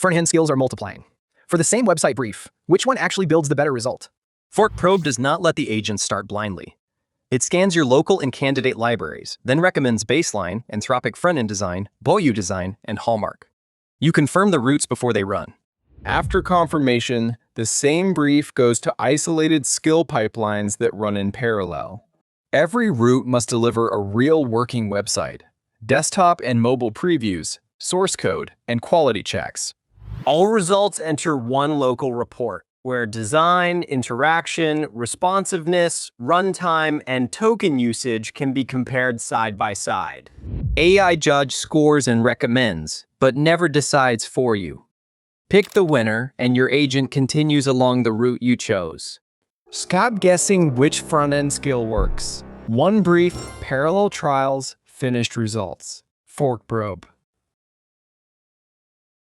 Front-end skills are multiplying. For the same website brief, which one actually builds the better result? ForkProbe does not let the agent start blindly. It scans your local and candidate libraries, then recommends Baseline, Anthropic front-end design, Baoyu design, and Hallmark. You confirm the routes before they run. After confirmation, the same brief goes to isolated skill pipelines that run in parallel. Every route must deliver a real working website, desktop and mobile previews, source code, and quality checks. All results enter one local report, where design, interaction, responsiveness, runtime, and token usage can be compared side by side. AI Judge scores and recommends, but never decides for you. Pick the winner, and your agent continues along the route you chose. Stop guessing which front-end skill works. One brief, parallel trials, finished results. ForkProbe.